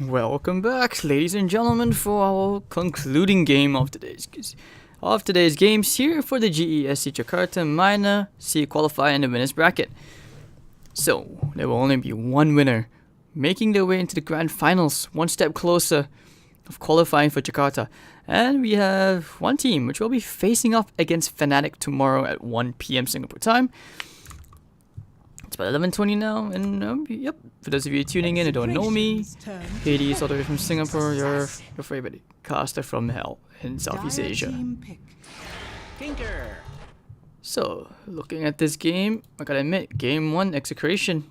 Welcome back, ladies and gentlemen, for our concluding game of today's games here for the GESC Jakarta Minor C Qualifier in the winners bracket. So there will only be one winner, making their way into the grand finals, one step closer of qualifying for Jakarta. And we have one team which will be facing off against Fnatic tomorrow at 1 PM Singapore time. It's about 11:20 now, and yep, for those of you tuning in and don't know me, Hades all the way from Singapore, your favorite caster from hell in Southeast Asia. So, looking at this game, I gotta admit, game 1, Execration.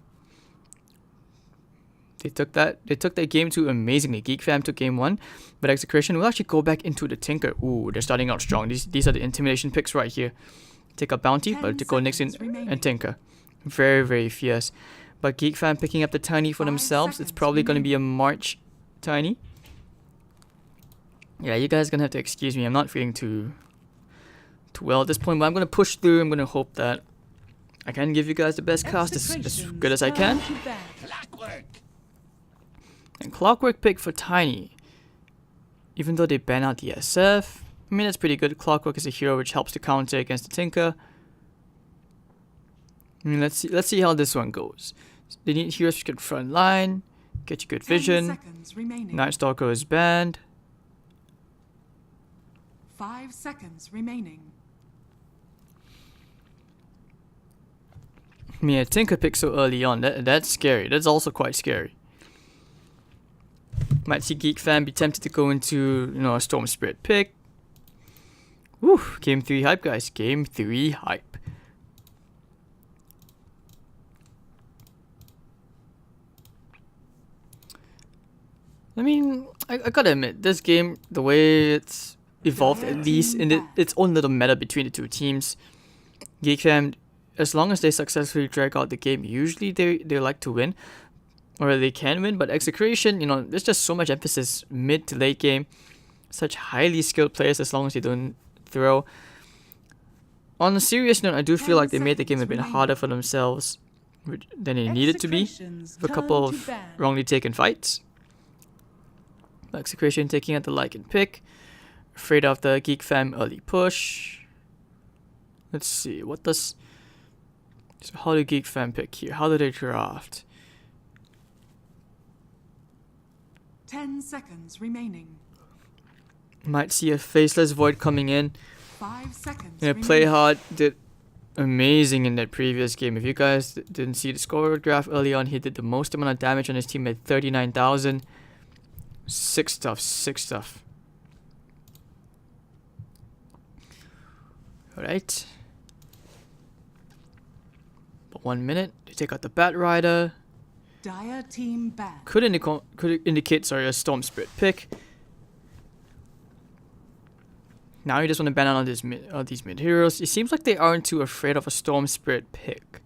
They took that game 2 amazingly. GeekFam took game 1, but Execration will actually go back into the Tinker. Ooh, they're starting out strong. These are the intimidation picks right here. Take a bounty, but to go next in and Tinker. Very, very fierce. But GeekFam picking up the Tiny for themselves. It's probably going to be a March Tiny. Yeah, you guys are going to have to excuse me. I'm not feeling too well at this point, but I'm going to push through. I'm going to hope that I can give you guys the best cast as good as I can. And Clockwork pick for Tiny. Even though they ban out the SF, I mean, that's pretty good. Clockwork is a hero which helps to counter against the Tinker. I mean, let's see how this one goes. They need heroes which can front line, get you good vision. Night Stalker is banned. 5 seconds remaining. I mean, a Tinker pick so early on, that's scary. That's also quite scary. Might see GeekFam be tempted to go into, a Storm Spirit pick. Woo, game 3 hype, guys. Game 3 hype. I mean, I gotta admit, this game, the way it's evolved, at least in its own little meta between the two teams, GeekFam, as long as they successfully drag out the game, usually they like to win, or they can win. But Execration, there's just so much emphasis mid to late game, such highly skilled players as long as they don't throw. On a serious note, I do feel like they made the game a bit harder for themselves than it needed to be, with a couple of wrongly taken fights. Execration taking out the Lycan pick. Afraid of the GeekFam early push. Let's see, how do GeekFam pick here? How do they draft? 10 seconds remaining. Might see a Faceless Void coming in. 5 seconds. Yeah, Play Hard did amazing in that previous game. If you guys didn't see the score graph early on, he did the most amount of damage on his team at 39,000. Sick stuff. Alright. But 1 minute. They take out the Bat Rider. Dire team back. Could indicate a Storm Spirit pick. Now you just want to ban out all these mid heroes. It seems like they aren't too afraid of a Storm Spirit pick.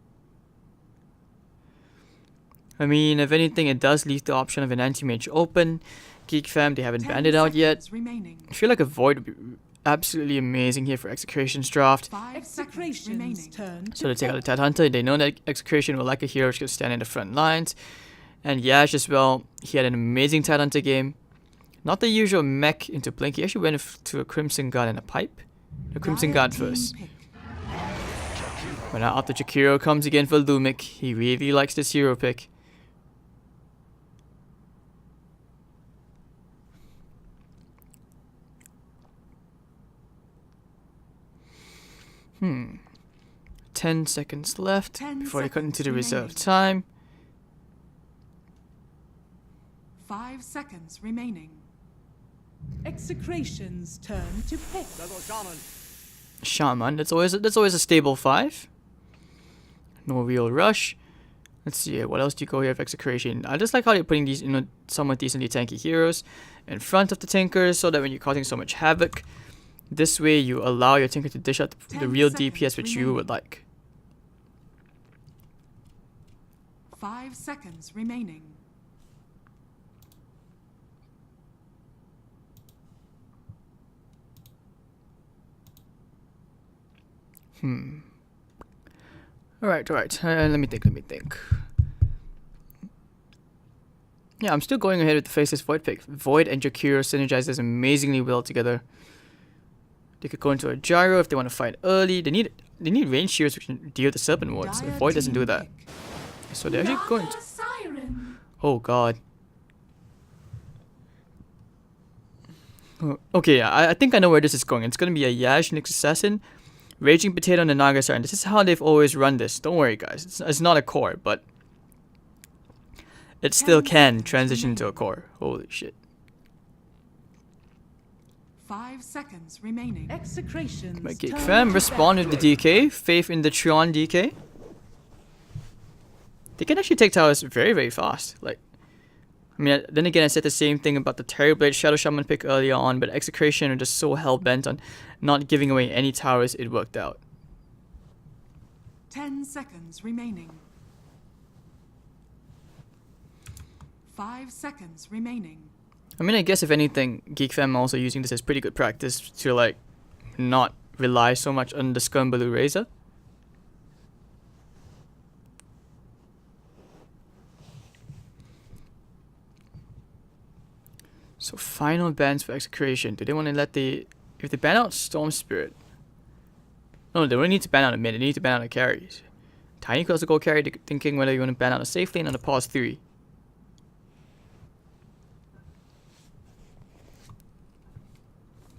I mean, if anything, it does leave the option of an anti-mage open. GeekFam, they haven't banned it out yet. I feel like a Void would be absolutely amazing here for Execration's draft. 5 seconds remaining. So they take out the Tidehunter. They know that Execration will like a hero which can stand in the front lines. And Yash as well. He had an amazing Tidehunter game. Not the usual mech into Blink. He actually went to a Crimson Guard and a Pipe. The Crimson Guard first. But now after Jakiro comes again for Lumik. He really likes this hero pick. Hmm. 10 seconds left before they cut into the reserve time. 5 seconds remaining. Execration's turn to pick. Shaman. That's always a stable 5. No real rush. Let's see, what else do you go here with Execration? I just like how they're putting these, somewhat decently tanky heroes in front of the Tinkers, so that when you're causing so much havoc, this way you allow your Tinker to dish out the real DPS which you would like. 5 seconds remaining. Alright. Let me think. Yeah, I'm still going ahead with the Faceless Void pick. Void and Jakiro synergizes amazingly well together. They could go into a gyro if they want to fight early. They need range shears which can deal the Serpent Wards. Dire Void doesn't team do that. pick. So they're actually going to... Siren. Oh god. Oh, okay, I think I know where this is going. It's going to be a Yash Nyx Assassin, Raging Potato, and a Naga Siren. This is how they've always run this. Don't worry, guys. It's not a core, but it still can transition into a core. Holy shit. 5 seconds remaining. Execration. My GeekFam respond with the DK. Faith in the Tron DK. They can actually take towers very, very fast. Like, I mean, then again, I said the same thing about the Terrorblade Shadow Shaman pick earlier on, but Execration are just so hell-bent on not giving away any towers, it worked out. 10 seconds remaining. 5 seconds remaining. I mean, I guess if anything, GeekFam also using this as pretty good practice to, like, not rely so much on the Skirmbaloo Razor. So final bans for Execration. Do they want to let the... If they ban out Storm Spirit... No, they don't need to ban out a mid. They need to ban out a carries. Tiny could also go carry, thinking whether you want to ban out a safe lane and a pause 3.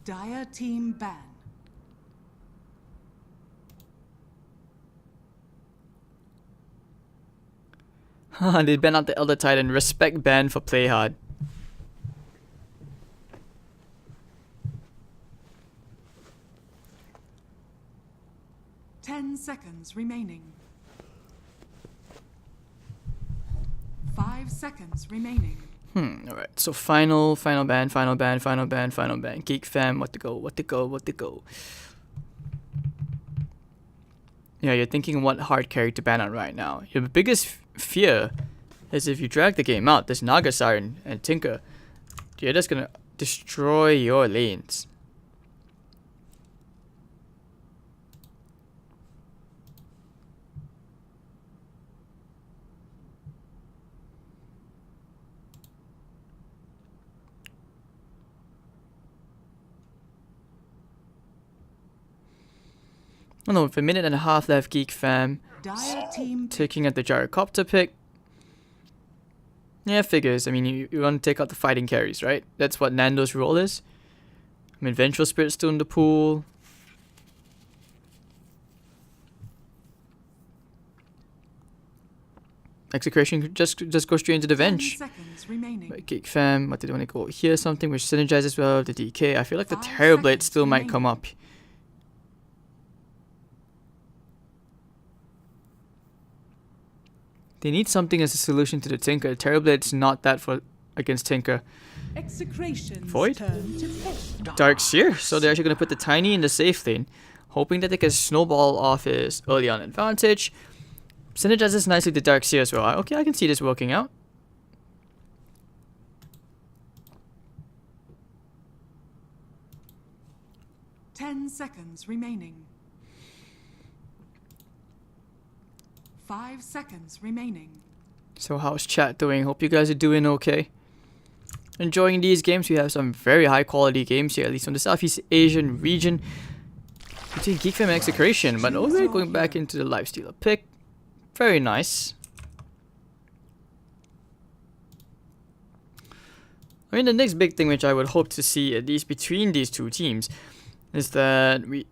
Dire team ban. Haha, they ban out the Elder Titan. Respect ban for play hard. Seconds remaining. 5 seconds remaining. Alright, so final ban. GeekFam, what to go. Yeah, you're thinking what hard carry to ban on right now. Your biggest fear is if you drag the game out, this Naga Siren and Tinker, you're just gonna destroy your lanes. Oh no, with a minute and a half left, GeekFam Dire team taking at the Gyrocopter pick. Yeah, figures. I mean, you want to take out the fighting carries, right? That's what Nando's role is. I mean, Vengeful Spirit's still in the pool. Execration could just go straight into the 10 Venge. seconds remaining. But GeekFam, what did they want to go here? Something which synergizes well with the DK. I feel like the 5 Terrorblade seconds still might come remaining. up. They need something as a solution to the Tinker. Terrorblade's not that for against Tinker. Execration's Void? turn to pick. Dark Seer, so they're actually going to put the Tiny in the safe lane, hoping that they can snowball off his early on advantage. Synergizes nicely with the Dark Seer as well. Okay, I can see this working out. Ten seconds remaining. 5 seconds remaining. So how's chat doing? Hope you guys are doing okay. Enjoying these games. We have some very high quality games here, at least from the Southeast Asian region, between GeekFam and Execration. But already going back into the Lifestealer pick. Very nice. I mean, the next big thing which I would hope to see, at least between these two teams, is that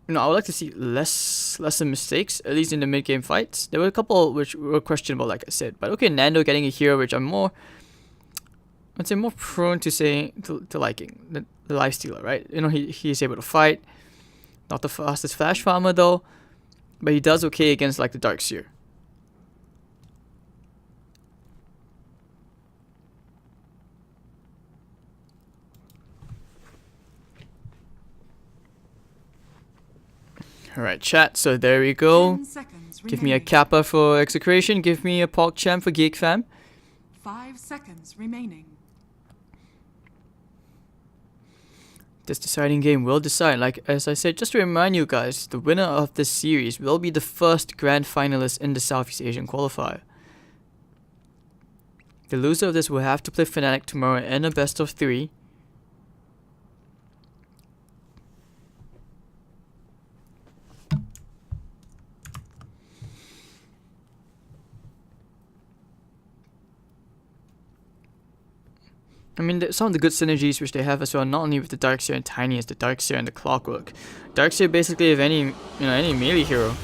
I would like to see lesser mistakes, at least in the mid-game fights. There were a couple which were questionable, like I said. But okay, Nando getting a hero which I'm more prone to liking, the Lifestealer, right? You know, he's able to fight. Not the fastest flash farmer though, but he does okay against like the Dark Seer. Alright, chat, so there we go. 10 seconds Give me a remaining. Kappa for Execration, give me a PogChamp for GeekFam. 5 seconds remaining. This deciding game will decide. Like as I said, just to remind you guys, the winner of this series will be the first grand finalist in the Southeast Asian qualifier. The loser of this will have to play Fnatic tomorrow in a best of 3. I mean, some of the good synergies which they have as well, not only with the Darkseer and Tiny, as the Darkseer and the Clockwork. Darkseer basically, if any melee hero,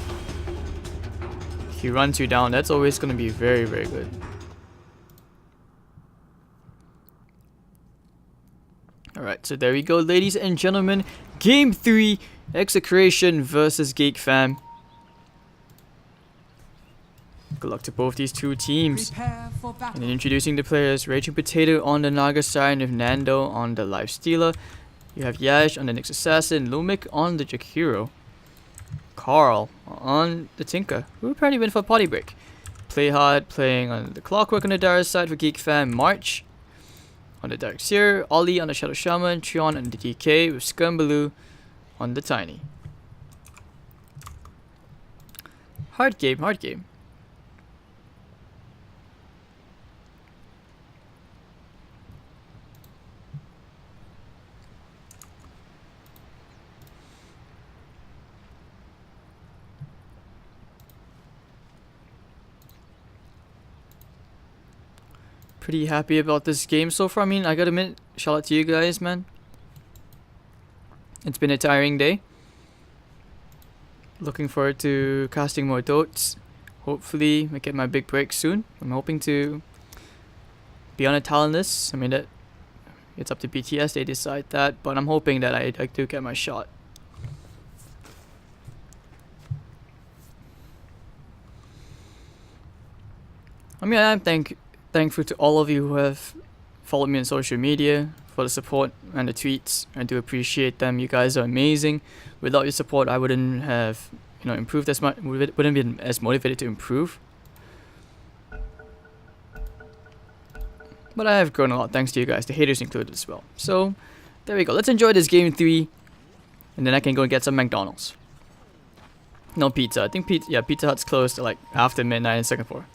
he runs you down, that's always going to be very, very good. Alright, so there we go, ladies and gentlemen. Game 3, Execration versus GeekFam. Good luck to both these two teams. Prepare for And battle. then introducing the players, Raging Potato on the Naga side with Nando on the Life Stealer. You have Yash on the Nyx Assassin, Lumik on the Jakiro, Carl on the Tinker, who apparently went for a potty break. Play Hard playing on the Clockwork on the Darius side for GeekFam, March on the Darkseer, Ollie on the Shadow Shaman, Trion on the DK with Scumbaloo on the Tiny. Hard game, hard game. Pretty happy about this game so far. I mean, I gotta admit, shout out to you guys, man. It's been a tiring day. Looking forward to casting more dotes. Hopefully, I get my big break soon. I'm hoping to be on a talent list. I mean, that it's up to BTS, they decide that, but I'm hoping that I do get my shot. I mean, I'm thankful to all of you who have followed me on social media for the support and the tweets. I do appreciate them. You guys are amazing. Without your support, I wouldn't have, improved as much. Wouldn't be as motivated to improve. But I have grown a lot thanks to you guys, the haters included as well. So there we go. Let's enjoy this game 3, and then I can go and get some McDonald's. No pizza. I think Pizza Hut's closed like after midnight in Singapore.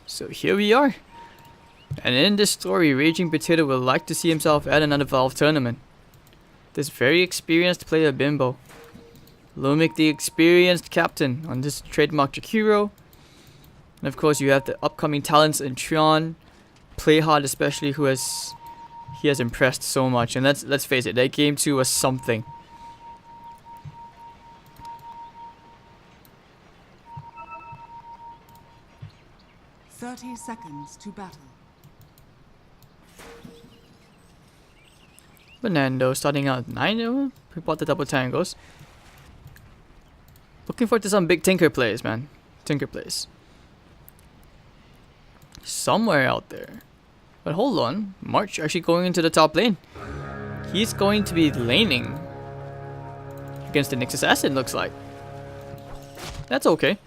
So here we are. And in this story, Raging Potato would like to see himself at another Valve tournament. This very experienced player Bimbo. Lumik, the experienced captain on this trademark Jakiro. And of course you have the upcoming talents in Trion. Playhard especially, he has impressed so much. And let's face it, that game 2 was something. Seconds to battle. Nando starting out 9. We bought the double tangos. Looking forward to some big Tinker plays, man. Tinker plays. Somewhere out there. But hold on. March actually going into the top lane. He's going to be laning against the Nyx Assassin, looks like. That's okay.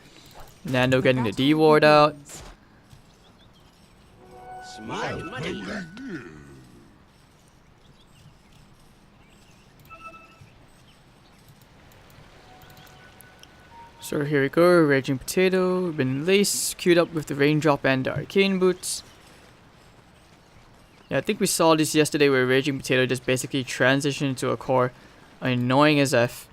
Nando getting the D ward out. So here we go, Raging Potato, been Lace, queued up with the Raindrop and the Arcane Boots. Yeah, I think we saw this yesterday where Raging Potato just basically transitioned into a core, annoying as F.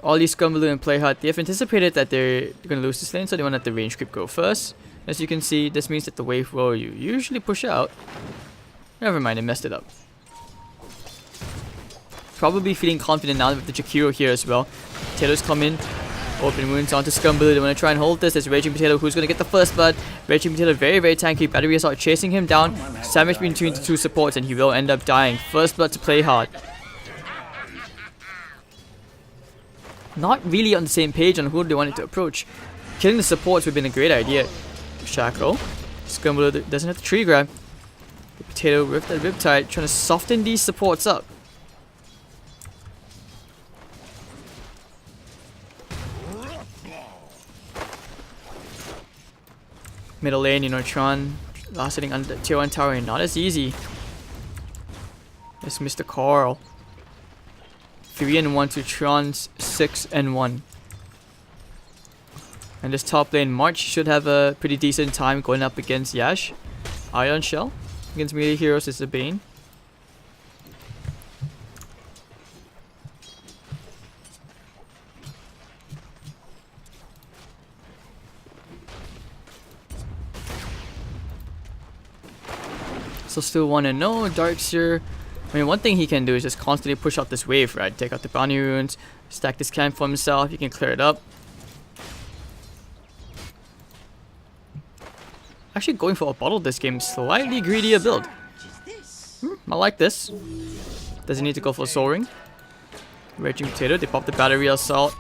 All these Scumbaloo and Playhard, they have anticipated that they're going to lose this lane, so they want to let the range creep go first. As you can see, this means that the wave roll you usually push out. Never mind, I messed it up. Probably feeling confident now with the Jakiro here as well. Potatoes come in. Open wounds onto Scumbaloo. They want to try and hold this. There's Raging Potato who's going to get the first blood. Raging Potato very, very tanky. Battery Assault chasing him down. Sandwich between the two supports and he will end up dying. First blood to play hard. Not really on the same page on who they wanted to approach. Killing the supports would have been a great idea. Shackle. Scumbaloo doesn't have the tree grab. The Potato with the Riptide trying to soften these supports up. Middle lane, Tron last sitting under the tier 1 tower and not as easy. Let's Mr. Carl. 3 and 1 to Tron's 6 and 1. And this top lane, March should have a pretty decent time going up against Yash. Ion Shell. Against melee heroes is a Bane. So still 1-0. Darkseer. I mean, one thing he can do is just constantly push out this wave, right? Take out the bounty runes, stack this camp for himself. He can clear it up. Actually, going for a bottle this game, slightly greedier build. I like this. Doesn't need to go for Soul Ring. Raging Potato, they pop the Battery Assault.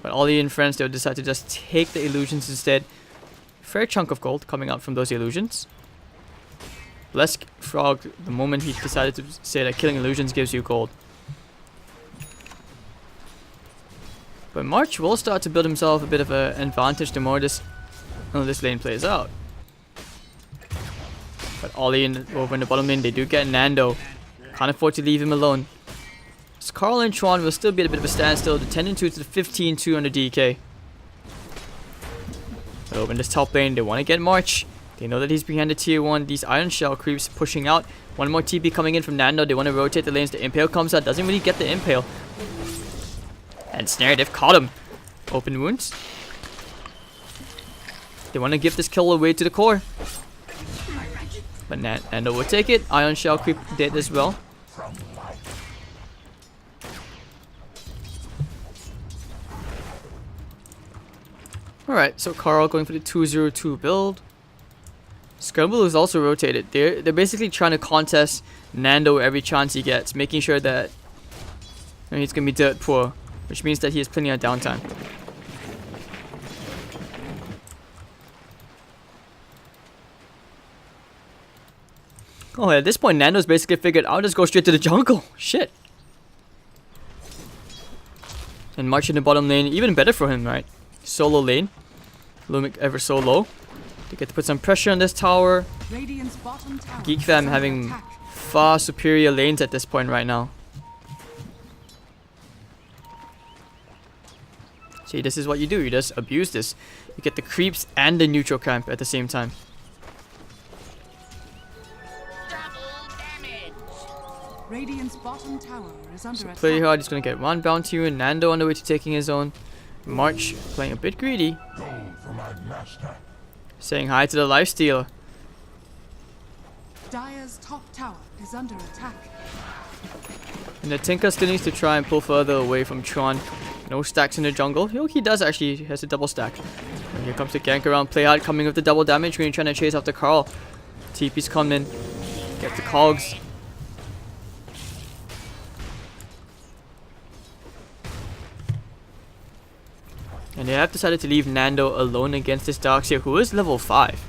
But Ollie and friends, they'll decide to just take the illusions instead. Fair chunk of gold coming out from those illusions. Bless Frog, the moment he decided to say that killing illusions gives you gold. But March will start to build himself a bit of an advantage the more this lane plays out. But Ollie over in the bottom lane, they do get Nando. Can't afford to leave him alone. So Carl and Chuan will still be at a bit of a standstill. The 10-2 to the 15-2 on the DK. But over in this top lane, they want to get March. They know that he's behind the tier 1. These Iron Shell creeps pushing out. One more TP coming in from Nando. They want to rotate the lanes. The Impale comes out. Doesn't really get the Impale. And Snare, they've caught him. Open wounds. They want to give this kill away to the core. But Nando will take it. Ion Shell creep dead as well. Alright, so Carl going for the 2-0-2 build. Scrumble is also rotated. They're basically trying to contest Nando every chance he gets, making sure that he's going to be dirt poor, which means that he has plenty of downtime. Oh, at this point, Nando's basically figured, I'll just go straight to the jungle. Shit. And March in the bottom lane, even better for him, right? Solo lane. Lumic ever so low. They get to put some pressure on this tower. GeekFam having far superior lanes at this point right now. See, this is what you do. You just abuse this. You get the creeps and the neutral camp at the same time. Radiant's bottom tower is under attack. Play hard. He's going to get one bounty rune. Nando on the way to taking his own. March playing a bit greedy. Saying hi to the lifestealer. Dire's top tower is under attack. And the Tinker still needs to try and pull further away from Chuan. No stacks in the jungle. He does actually. He has a double stack. And here comes the gank around. Play hard coming with the double damage when you're trying to chase after Carl. TP's coming in. Get the cogs. And they have decided to leave Nando alone against this Darkseer, who is level 5.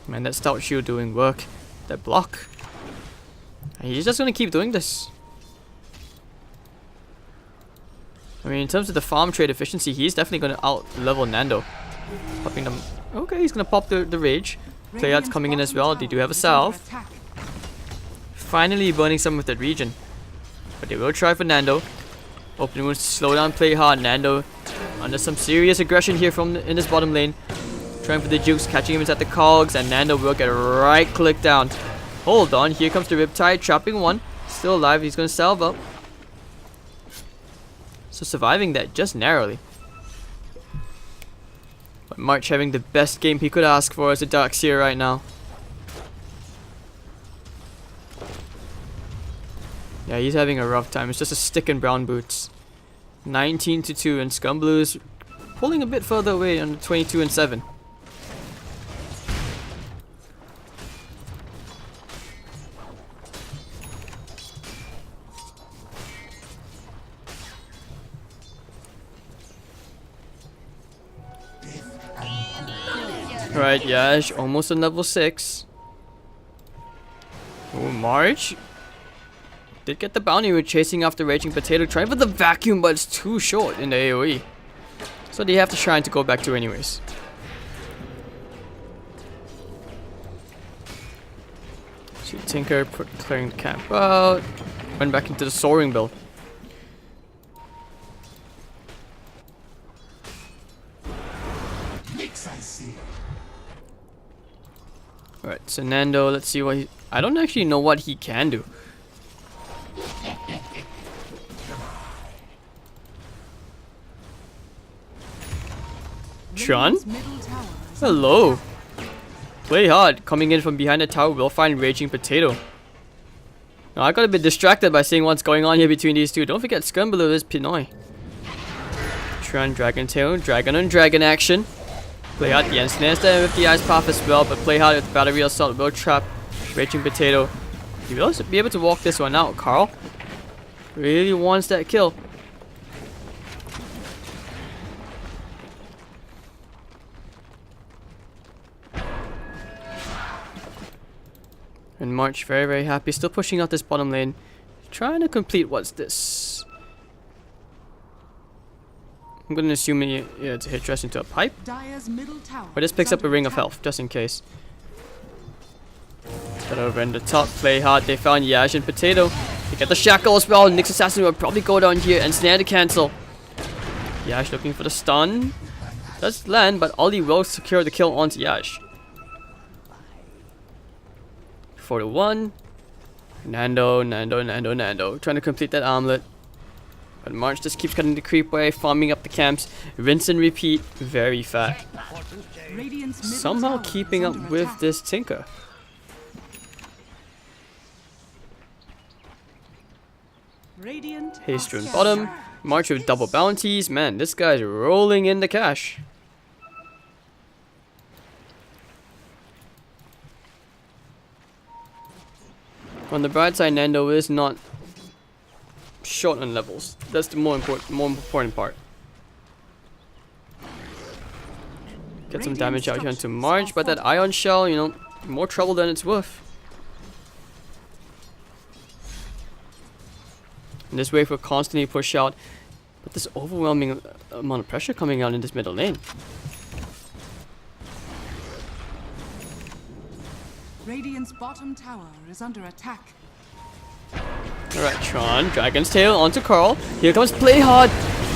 Man, that Stout Shield doing work. That block. And he's just going to keep doing this. I mean, in terms of the farm trade efficiency, he's definitely going to out-level Nando. Popping them. Okay, he's going to pop the Rage. Playouts coming in as well. They do have a salve. Finally burning some of that region. But they will try for Nando. Opening wounds to slow down, play hard. Nando under some serious aggression here from in this bottom lane. Trying for the jukes, catching him inside the cogs, and Nando will get right click down. Hold on, here comes the Riptide, trapping one. Still alive, he's going to salve up. So surviving that just narrowly. But March having the best game he could ask for as a Darkseer right now. Yeah, he's having a rough time. It's just a stick in brown boots. 19-2, and Scumblues pulling a bit further away on 22-7. Right, Yash, almost on level 6. Oh, March did get the bounty with chasing after Raging Potato, trying for the vacuum, but it's too short in the AoE. So they have to try to go back to anyways. See Tinker clearing the camp out. Went back into the soaring build. Alright, so Nando, let's see what he... I don't actually know what he can do. Tron? Radiant's middle tower is Hello. Play hard. Coming in from behind the tower will find Raging Potato. Now I got a bit distracted by seeing what's going on here between these two. Don't forget Scumbaloo is Pinoy. Tron, Dragon Tail, Dragon on Dragon action. Play hard, the ensnares there with the Ice Path as well, but play hard with Battery Assault, will trap Raging Potato. He will also be able to walk this one out. Carl really wants that kill. And March very, very happy, still pushing out this bottom lane, trying to complete what's this. I'm gonna assume it's a hit dress into a pipe. Dire's middle tower. Or this picks up a ring of health, just in case. But over in the top, play hard. They found Yash and Potato. They get the shackle as well. Nyx Assassin will probably go down here and snare to cancel. Yash looking for the stun. Does land, but Ollie will secure the kill onto Yash. 4-1. Nando. Trying to complete that armlet. But March just keeps cutting the creep way, farming up the camps. Rinse and repeat. Very fat. Radiant's middle Somehow tower keeping is up under with attack. this Tinker. Radiant Haste are rune scared. bottom. March with double bounties. Man, this guy's rolling in the cash. On the bright side, Nando is not short on levels. That's the more important part. Get some damage out here onto March, but that Ion Shell, you know, more trouble than it's worth. And this wave will constantly push out, but this overwhelming amount of pressure coming out in this middle lane. Radiant's bottom tower is under attack. Alright, Tron, Dragon's Tail onto Carl. Here comes Play Hard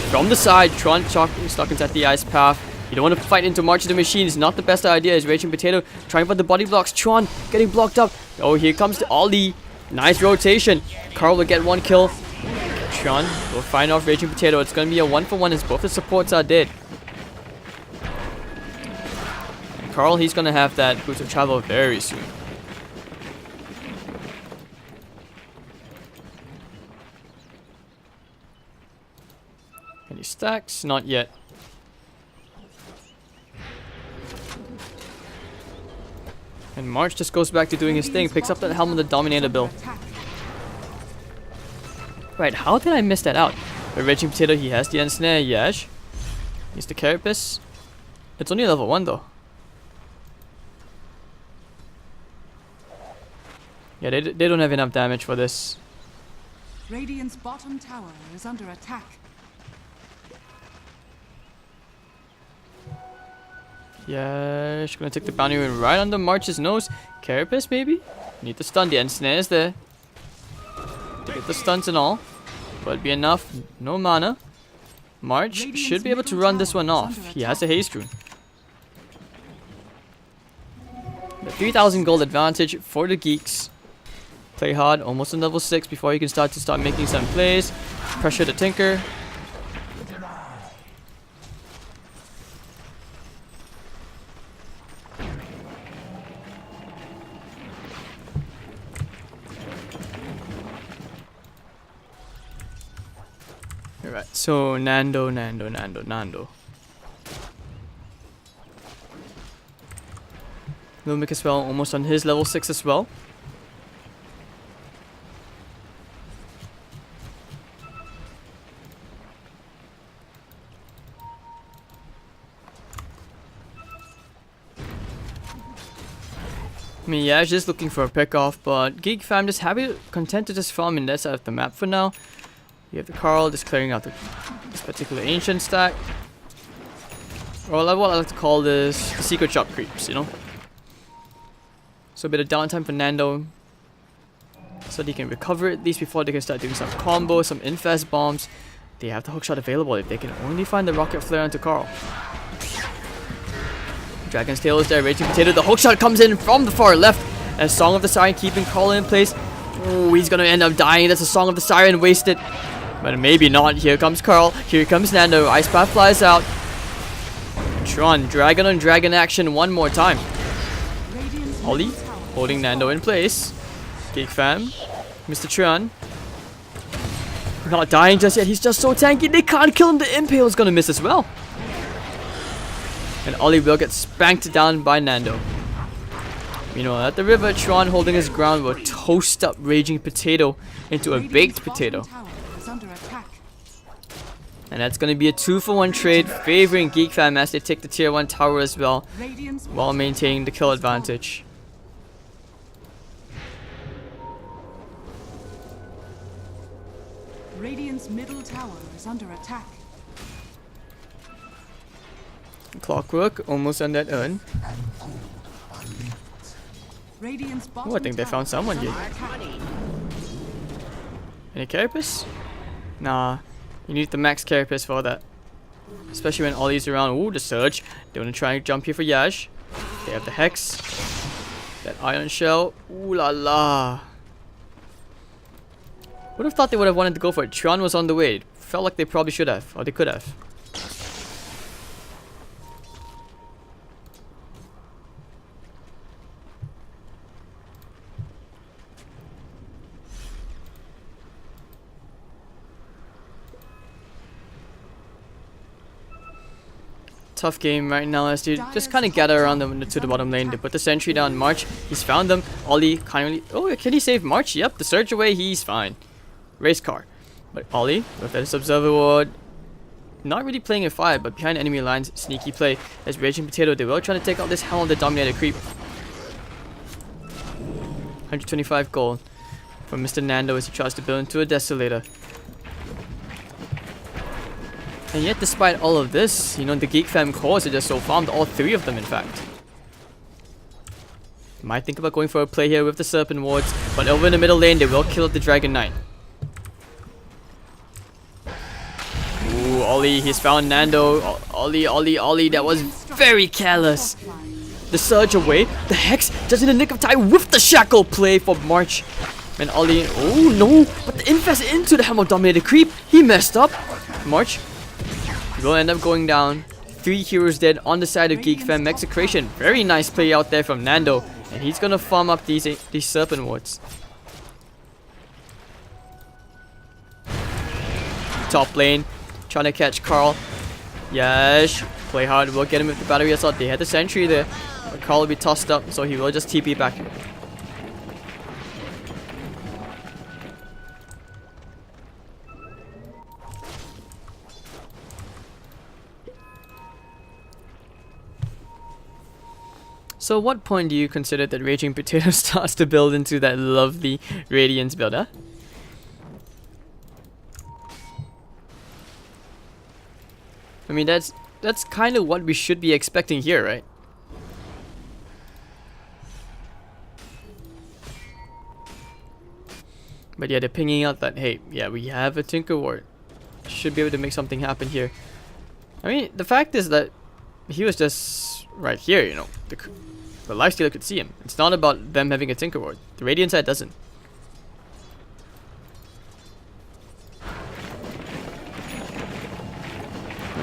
from the side. Tron stuck inside the Ice Path. You don't want to fight into March of the Machine. It's not the best idea. It's Raging Potato trying for the body blocks. Tron getting blocked up. Oh, here comes the Ollie. Nice rotation. Carl will get one kill. Tron will find off Raging Potato. It's going to be a 1-for-1 as both the supports are dead. Carl, he's going to have that boost of travel very soon. Any stacks? Not yet. And March just goes back to doing his thing, picks up that Helm of the Dominator build. Right, how did I miss that out? The Raging Potato, he has the Ensnare, Yash. He's the Carapace. It's only level 1 though. Yeah, they don't have enough damage for this. Radiant's bottom tower is under attack. Yeah, she's gonna take the bounty rune right under March's nose. Carapace, maybe? Need to stun. The Ensnare is there. To get the stuns and all. But it'd be enough. No mana. March should be able to run this one off. He has a haste rune. The 3000 gold advantage for the Geeks. Play hard, almost on level 6 before you can start making some plays. Pressure the Tinker. Alright, so Nando. Lumic as well, almost on his level 6 as well. I mean, Yash is looking for a pick-off, but GeekFam just content to just farm in that side of the map for now. You have the Carl just clearing out this particular ancient stack. Or what I like to call this the secret shop creeps, you know? So a bit of downtime for Nando. So they can recover at least before they can start doing some combos, some infest bombs. They have the hookshot available if they can only find the rocket flare onto Carl. Dragon's Tail is there. Raging Potato. The hook shot comes in from the far left. And Song of the Siren keeping Carl in place. Oh, he's gonna end up dying. That's a Song of the Siren wasted. But maybe not. Here comes Carl. Here comes Nando. Ice Path flies out. Tron, dragon on dragon action one more time. Ollie holding Nando in place. GeekFam. Mr. Tron. Not dying just yet. He's just so tanky. They can't kill him. The Impale is gonna miss as well. And Ollie will get spanked down by Nando. Meanwhile, at the river, Tron holding his ground will toast up Raging Potato into a baked potato. And that's going to be a 2-for-1 trade favoring GeekFam as they take the tier 1 tower as well, while maintaining the kill advantage. Radiant's middle tower is under attack. Clockwork almost on that urn. Radiant's bottom Oh, I think they found someone here. Any carapace? Nah, you need the max carapace for that. Especially when Ollie's around. Ooh, the surge. They want to try and jump here for Yash. They have the Hex. That Iron Shell. Ooh la la. Would have thought they would have wanted to go for it. Tron was on the way. Felt like they probably should have. Or they could have. Tough game right now as they just kind of gather around them to the bottom lane. They put the sentry down. March, he's found them. Ollie kindly. Oh, can he save March? Yep, the surge away, he's fine. Race car. But Ollie, with that Observer Ward, not really playing a fight, but behind enemy lines, sneaky play. As Raging Potato, they will trying to take out this Hell of the Dominator creep. 125 gold from Mr. Nando as he tries to build into a Desolator. And yet, despite all of this, you know, the GeekFam cores are just so farmed, all 3 of them in fact. Might think about going for a play here with the Serpent Wards, but over in the middle lane, they will kill the Dragon Knight. Ooh, Ollie, he's found Nando. Ollie, that was very careless. The surge away, the Hex just in the nick of time with the Shackle play for March. And Ollie, oh no, but the Infest into the Hammer Dominator creep, he messed up. March will end up going down. 3 heroes dead on the side of GeekFam. Execration. Very nice play out there from Nando. And he's gonna farm up these Serpent Wards. Top lane. Trying to catch Carl. Yes. Play hard. We'll get him with the battery assault. They had the sentry there. But Carl will be tossed up. So he will just TP back. So what point do you consider that Raging Potato starts to build into that lovely Radiance build, huh? I mean, that's kind of what we should be expecting here, right? But yeah, they're pinging out that, hey, yeah, we have a Tinker Ward. Should be able to make something happen here. I mean, the fact is that he was just right here, you know. The Lifestealer could see him. It's not about them having a Tinker Ward. The Radiant side doesn't.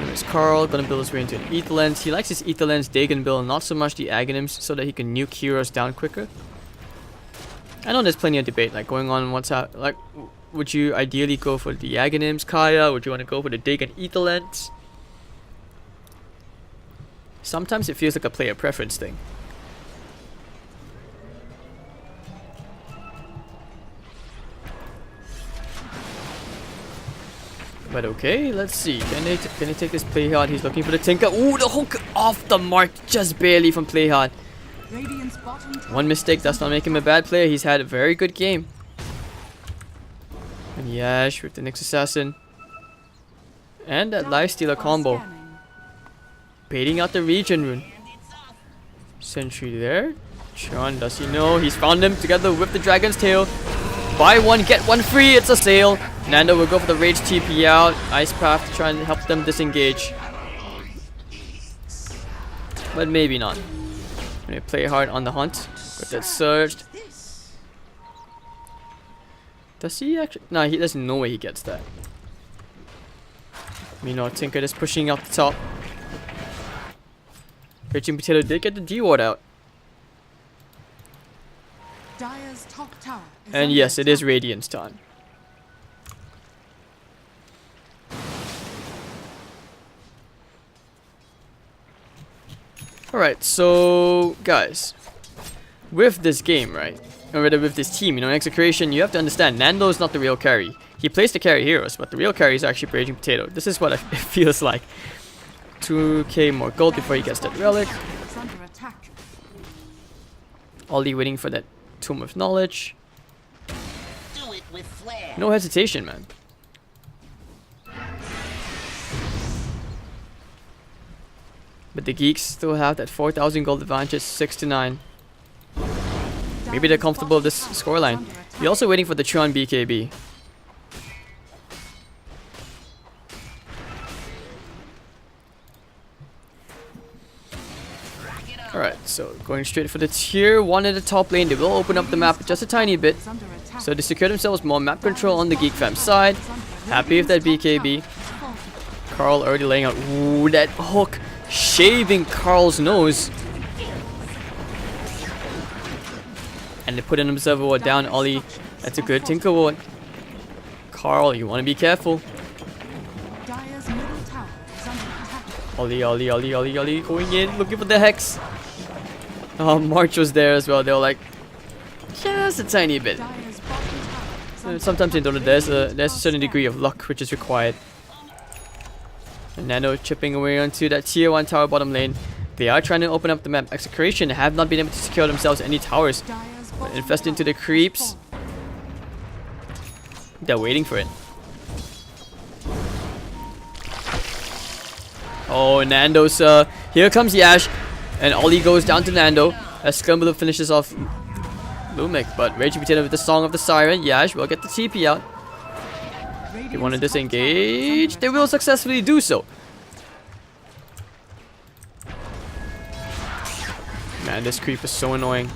There's Carl, gonna build his way into an Ether Lens. He likes his Ether Lens Dagon build, not so much the Aghanims, so that he can nuke heroes down quicker. I know there's plenty of debate like going on what's up. Like, would you ideally go for the Aghanims, Kaya? Would you want to go for the Dagon Ether Lens? Sometimes it feels like a player preference thing. But okay, let's see. Can they take this play hard? He's looking for the Tinker. Ooh, the hook off the mark, just barely from play hard. One mistake does not make him a bad player. He's had a very good game. And Yash with the next assassin. And that Lifestealer combo. Baiting out the regen rune. Sentry there. Sean, does he know? He's found him together with the Dragon's Tail. Buy one, get one free. It's a sale. Nando will go for the Rage TP out. Ice Path to try and help them disengage. but maybe not. When they play hard on the hunt. Got that surge. Does he actually? No, there's no way he gets that. Meanwhile, Tinker is pushing out the top. Raging Potato did get the D-ward out. Dire's top tower is And under yes, it is attack. Radiant's time. Alright, so guys, with this game, right, or rather with this team, you know, Execration, you have to understand, Nando is not the real carry. He plays the carry heroes, but the real carry is actually Raging Potato. This is what it feels like. 2k more gold before he gets that relic. Is under attack. Ollie waiting for that Tomb of Knowledge. Do it with flair. No hesitation, man. But the Geeks still have that 4,000 gold advantage, 6 to 9. Maybe they're comfortable with this scoreline. You're also waiting for the Tron BKB. Alright, so going straight for the tier 1 in the top lane. They will open up the map just a tiny bit. Is under attack. So they secure themselves more map control on the GeekFam side. Happy with that BKB. Carl already laying out. Ooh, that hook shaving Carl's nose. And they put in themselves a ward down. Ollie, that's a good Tinker ward. Carl, you want to be careful. Dire's middle tower is under attack. Ollie, going in, looking for the Hex. Oh, March was there as well. They were like, just a tiny bit. Dire's bottom tower is under Sometimes in Dota there's a certain degree of luck which is required. And Nano chipping away onto that tier 1 tower bottom lane. They are trying to open up the map. Execration have not been able to secure themselves any towers. Dire's But bottom invest into tower the creeps. They're waiting for it. Oh, Nando's here comes Yash. And Ollie goes down to Nando as Scumbler finishes off Lumic. But Raging Potato with the Song of the Siren. Yash will get the TP out. They want to disengage. They will successfully do so. Man, this creep is so annoying.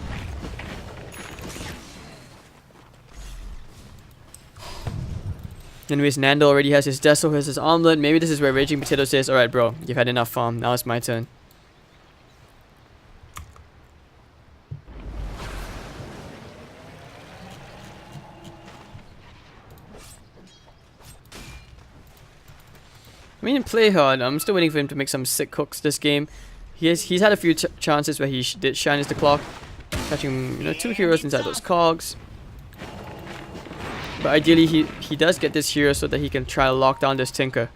Anyways, Nando already has his Deso, has his Omelet. Maybe this is where Raging Potato says, alright bro, you've had enough farm. Now it's my turn. I mean, play hard. I'm still waiting for him to make some sick hooks this game. He's had a few chances where he did shine his the clock, catching 2 heroes inside those cogs. But ideally, he does get this hero so that he can try to lock down this Tinker.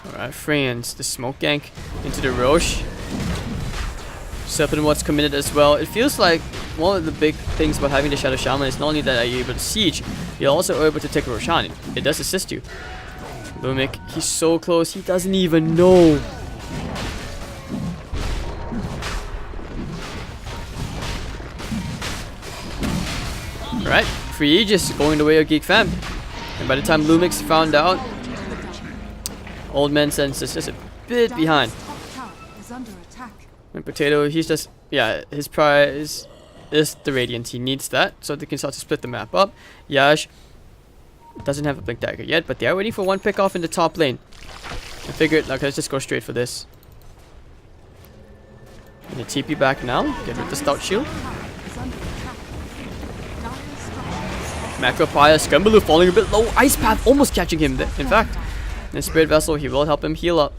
Alright, friends, the smoke gank into the Roche. Serpent Ward's committed as well. It feels like one of the big things about having the Shadow Shaman is not only that you're able to siege, you're also able to take Roshan. It does assist you. Lumic, he's so close, he doesn't even know. Right, free Aegis going the way of GeekFam. And by the time Lumix found out, Old Man Senses is a bit behind. top tower is under attack. And Potato, he's just, yeah, his prize is the Radiant. He needs that so they can start to split the map up. Yash doesn't have a Blink Dagger yet, but they are waiting for one pick off in the top lane. I figured, like, let's just go straight for this. And the TP back now, get rid of the Stout Shield. Is under attack. Dire's structures Macro Fire, Scumbaloo falling a bit low. Ice Path almost catching him. In fact, the Spirit Vessel, he will help him heal up.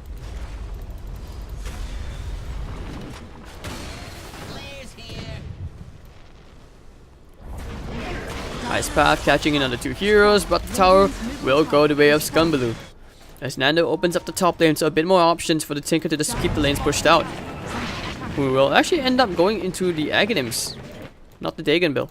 Flair's here. Ice Path catching another 2 heroes, but the tower will go the way of Scumbaloo. As Nando opens up the top lane, so a bit more options for the Tinker to just keep the lanes pushed out. We will actually end up going into the Aghanims, not the Dagon build.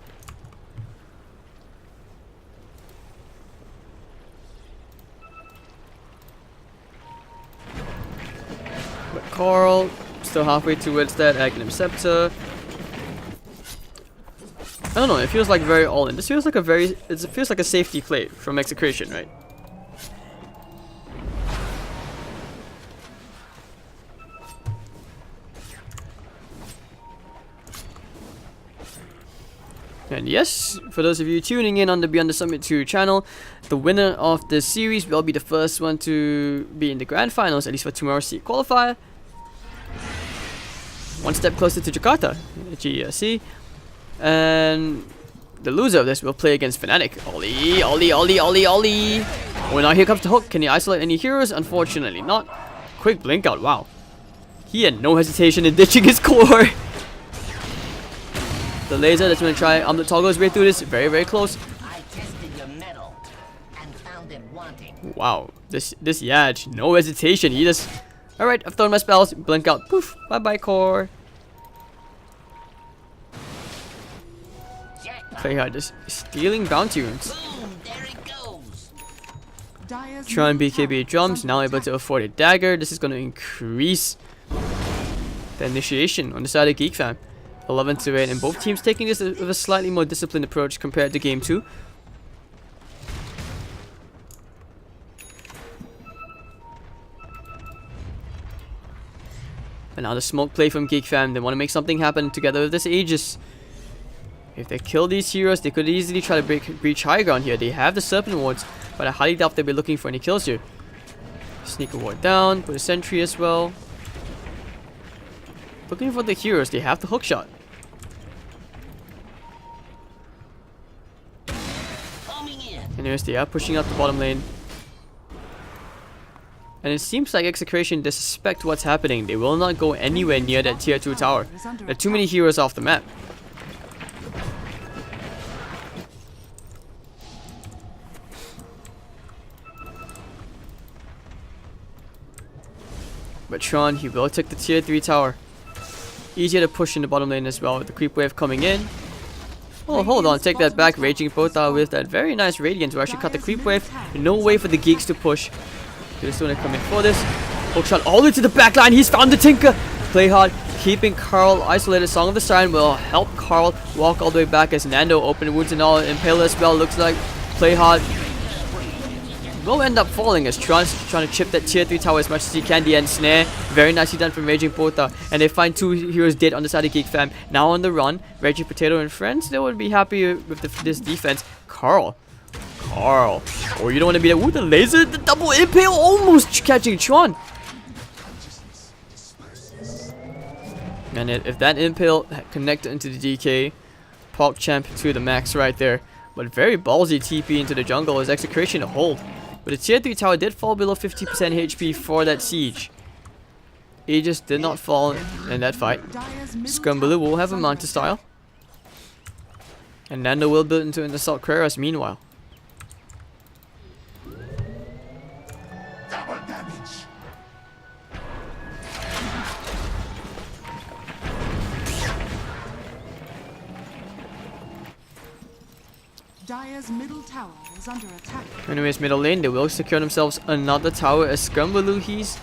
But Carl, still halfway towards that Aghanim Scepter. I don't know, it feels like very all in. This feels like a very, it feels like a safety play from Execration, right? And yes, for those of you tuning in on the Beyond the Summit 2 channel, the winner of this series will be the first one to be in the grand finals, at least for tomorrow's SEA qualifier. One step closer to Jakarta, GESC. And the loser of this will play against Fnatic. Ollie, Ollie, Ollie, Ollie, Ollie. Oh, now here comes the hook. Can he isolate any heroes? Unfortunately not. Quick blink out, wow. He had no hesitation in ditching his core. The laser that's going to try to toggle his way through this. Very, very close. I tested your metal and found it wanting. Wow. This Yaj, no hesitation. He just... Alright, I've thrown my spells. Blink out. Poof. Bye-bye, core. Play hard, just stealing bounty runes. Boom, there it goes. Dire's Tron middle tower BKB is drums, under now able attack. to afford a dagger. This is going to increase the initiation on the side of GeekFam. 11 to 8, and both teams taking this with a slightly more disciplined approach compared to game 2. And now the smoke play from GeekFam. They want to make something happen together with this Aegis. If they kill these heroes, they could easily try to breach high ground here. They have the Serpent Wards, but I highly doubt they'll be looking for any kills here. Sneak a ward down, put a sentry as well. Looking for the heroes, they have the hook shot. Homing in. And here's they are pushing out the bottom lane. And it seems like Execration suspect what's happening. They will not go anywhere near that tier 2 tower. There are too many heroes off the map. But Tron, he will take the tier 3 tower. Easier to push in the bottom lane as well with the creep wave coming in. Oh, hold on, take that back. Raging Pota with that very nice Radiant to actually cut the creep wave. No way for the Geeks to push. They're just going to come in for this. Hook shot all the way to the back line. He's found the Tinker. Play hard, keeping Carl isolated. Song of the Siren will help Carl walk all the way back as Nando open wounds and all. Impale as well, looks like. Play hard. Will end up falling as Tron's trying to chip that tier 3 tower as much as he can. The end snare. Very nicely done from Raging Pota. And they find 2 heroes dead on the side of GeekFam. Now on the run. Raging Potato and friends, they would be happy with this defense. Carl. Oh, you don't want to be there. Ooh, the laser. The double impale almost catching Tron. And if that impale connected into the DK, pop champ to the max right there. But very ballsy TP into the jungle as Execration to hold. But the tier 3 tower did fall below 50% HP for that siege. Aegis did not fall in that fight. Dire's middle Scumbaloo tower will is have a under Manta attack. style. And Nando will build into an Assault Kraros meanwhile. Dire's middle tower is under attack. Anyways, middle lane, they will secure themselves another tower as Scumbaloo, he's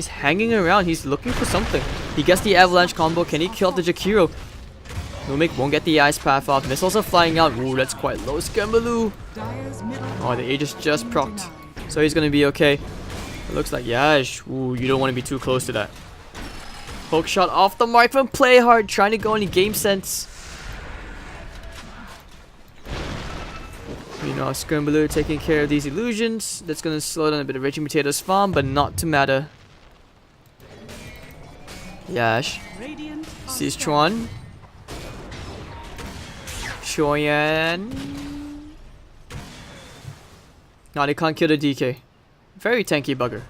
hanging around. He's looking for something. He gets the avalanche combo. Can he kill the Jakiro? Lumic won't get the ice path off. Missiles are flying out. Ooh, that's quite low. Scumbaloo. Dire's middle Oh, the tower Aegis has just been procced. denied. So he's gonna be okay. It looks like Yash. Ooh, you don't want to be too close to that. Poke shot off the mark from Play Hard, trying to go any game sense. You know, Scumbaloo taking care of these illusions. That's gonna slow down a bit of Raging Potato's farm, but not to matter. Yash Radiant are sees strong. Chuan. Shoyan. No, they can't kill the DK. Very tanky bugger.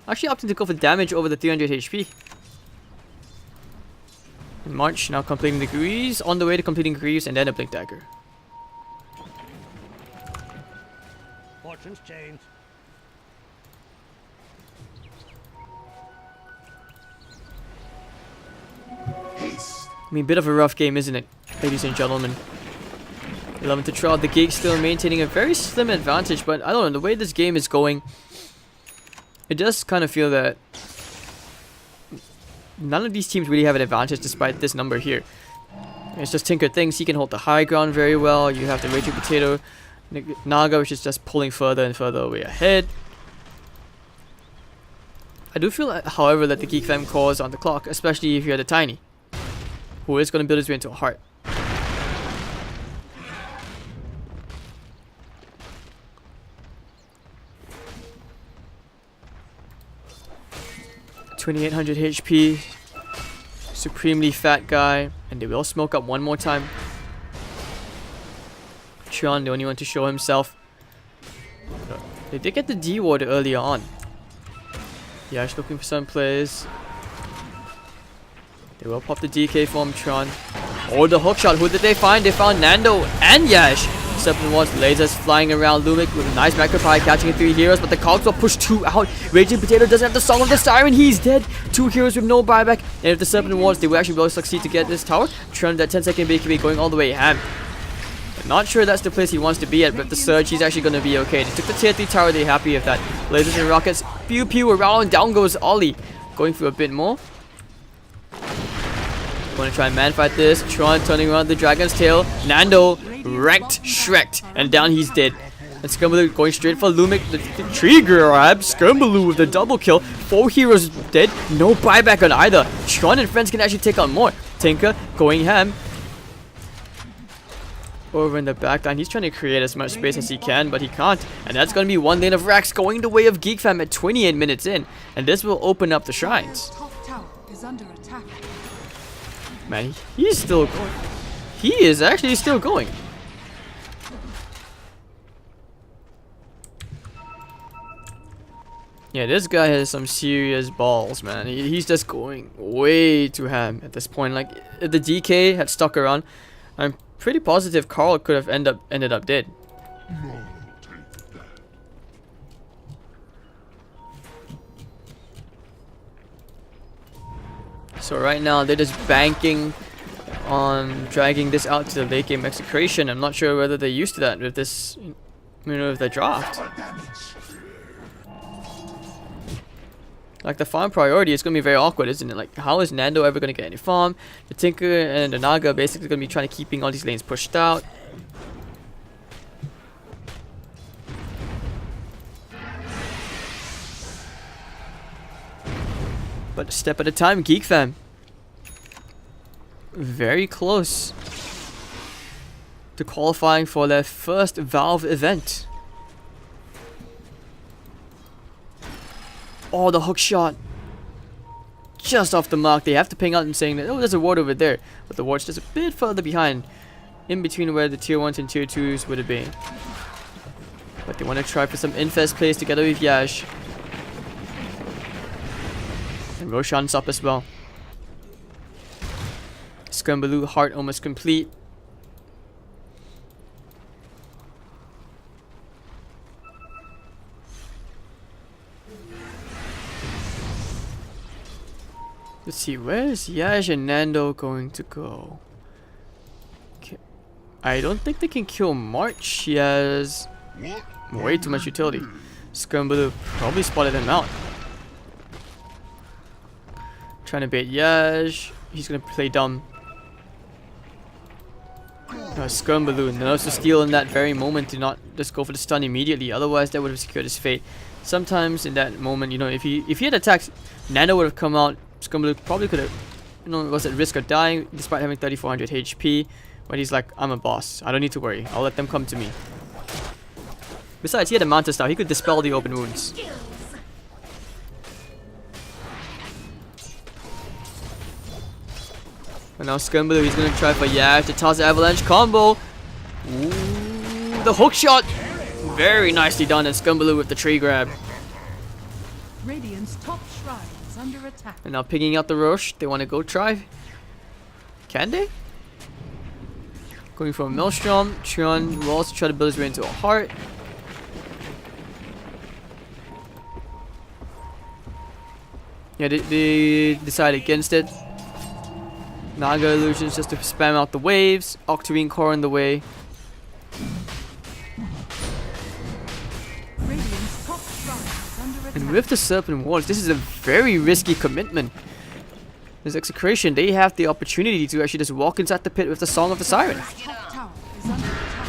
Actually opting to go for damage over the 300 HP. And March now completing the Greaves. On the way to completing Greaves and then a Blink Dagger. Fortunes change. I mean, bit of a rough game, isn't it, ladies and gentlemen? 11 to 12. The Geek still maintaining a very slim advantage, but I don't know, the way this game is going, it does kind of feel that none of these teams really have an advantage despite this number here. It's just Tinker things. He can hold the high ground very well. You have the Raging Potato Naga, which is just pulling further and further away ahead. I do feel, however, that the GeekFam call is on the clock, especially if you're the Tiny. who is going to build his way into a heart. $2,800 HP. Supremely fat guy. And they will smoke up one more time. Tron, the only one to show himself. They did get the D ward earlier on. Yash looking for some plays. They will pop the DK from Tron. Oh, the hookshot. Who did they find? They found Nando and Yash. Serpent Ward's lasers flying around Lumic with a nice Macropie catching 3 heroes, but the cogs will push 2 out. Raging Potato doesn't have the Song of the Siren. He's dead. 2 heroes with no buyback. And if the Serpent Wards, they will actually will succeed to get this tower. Tron, that 10-second BKB going all the way ham. Not sure that's the place he wants to be at, but the Surge, he's actually going to be okay. They took the tier 3 tower, they're happy with that. Lasers and rockets. Pew pew around, and down goes Ollie. Going for a bit more. Going to try and man fight this. Tron turning around the Dragon's Tail. Nando wrecked, shreked, and down he's dead. And Skirmaloo going straight for Lumic. The tree grab. Skirmaloo with the double kill. 4 heroes dead. No buyback on either. Tron and friends can actually take on more. Tinker going ham. Over in the backline, he's trying to create as much space as he can, but he can't. And that's going to be one lane of Rax going the way of GeekFam at 28 minutes in. And this will open up the shrines. Top tower is under attack. Man, he's still going. He is actually still going. Yeah, this guy has some serious balls, man. He's just going way too ham at this point. Like, if the DK had stuck around, I'm pretty positive Carl could have ended up dead. So right now they're just banking on dragging this out to the late game execration. I'm not sure whether they're used to that with this, you know, with the draft. Like, the farm priority is going to be very awkward, isn't it? Like, how is Nando ever going to get any farm? The Tinker and the Naga are basically going to be trying to keeping all these lanes pushed out. But a step at a time, GeekFam. Very close to qualifying for their first Valve event. Oh, the hook shot. Just off the mark. They have to ping out and saying that, oh, there's a ward over there. But the ward's just a bit further behind. In between where the tier 1s and tier 2s would have been. But they want to try for some infest plays together with Yash. And Roshan's up as well. Skirmaloo heart almost complete. Let's see, where is Yash and Nando going to go? Okay. I don't think they can kill March. He has way too much utility. Skirmaloo probably spotted him out. Trying to bait Yash. He's gonna play dumb. Skirmaloo knows to steal in that very moment to not just go for the stun immediately. Otherwise, that would have secured his fate. Sometimes in that moment, you know, if he had attacked, Nando would have come out. Skirmaloo probably could have, you know, was at risk of dying despite having 3400 HP. But he's like, I'm a boss. I don't need to worry. I'll let them come to me. Besides, he had a Mantis now. He could dispel the open wounds. And now Skirmaloo, he's gonna try for Yash. The Toss Avalanche combo. Ooh, the hook shot. Very nicely done. And Skirmaloo with the tree grab. Radiant's top shrine is under attack. And now picking out the Roche. They want to go try. Can they? Going for a Maelstrom. Tron will also try to build his way into a heart. Yeah, they decide against it. Naga illusions just to spam out the waves. Octarine core in the way. Radiant's top shrine is under attack. And with the Serpent Wards, this is a very risky commitment. This Execration, they have the opportunity to actually just walk inside the pit with the Song of the Siren. Top tower is under attack.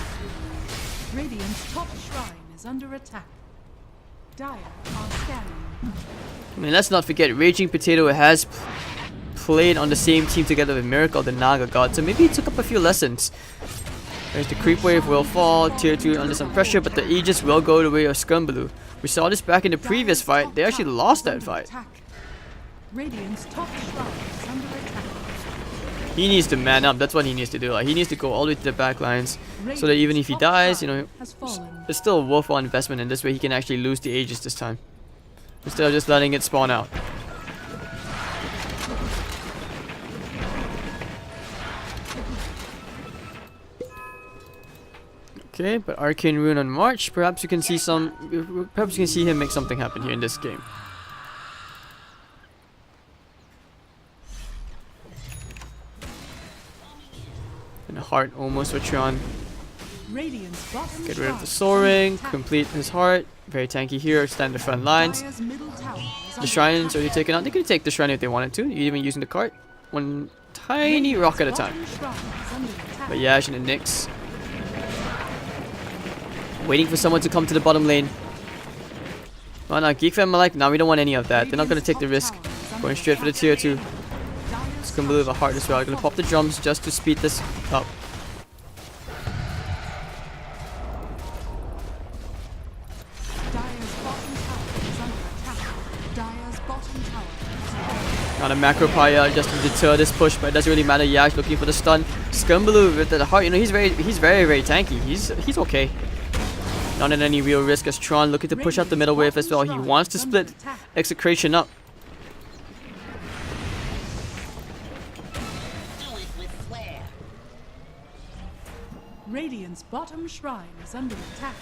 Radiant's top shrine is under attack. Dire are scanning. I mean, let's not forget, Raging Potato has played on the same team together with Miracle, the Naga God, so maybe he took up a few lessons. There's the creep wave will fall, tier 2 under some pressure, but the Aegis will go the way of Scumbaloo. We saw this back in the previous fight. They actually lost that fight. Radiant's top shrine is under attack. He needs to man up. That's what he needs to do. Like, he needs to go all the way to the back lines, so that even if he dies, you know, Has fallen. it's still a worthwhile investment, and this way he can actually lose the Aegis this time, instead of just letting it spawn out. Okay, but Arcane Rune on March. Perhaps you can see some. Perhaps you can see him make something happen here in this game. And a heart almost for Tron. Radiant's bottom Get rid of the shrine soaring. is under Complete his heart. Very tanky here. Stand the front lines. Dire's middle tower is The under shrines attack. already taken out. They could take the shrine if they wanted to. Even using the cart. One tiny rock at a time. Bottom shrine is under attack. But Yash and the Nyx. Waiting for someone to come to the bottom lane. Well, now GeekFam are like, nah, we don't want any of that. They're not going to take the risk. Going straight for the tier 2. It's going to move a heart as well. Going to pop the drums just to speed this up. Dire's bottom tower is under attack. Dire's bottom tower has fallen. Not a macro pyre just to deter this push, but it doesn't really matter. Yash looking for the stun. Scumbaloo with the heart, you know, he's very tanky. He's okay. Not at any real risk as Tron looking to push out the middle wave as well. He wants to split Execration up. Do it with flair. Radiant's bottom shrine is under attack.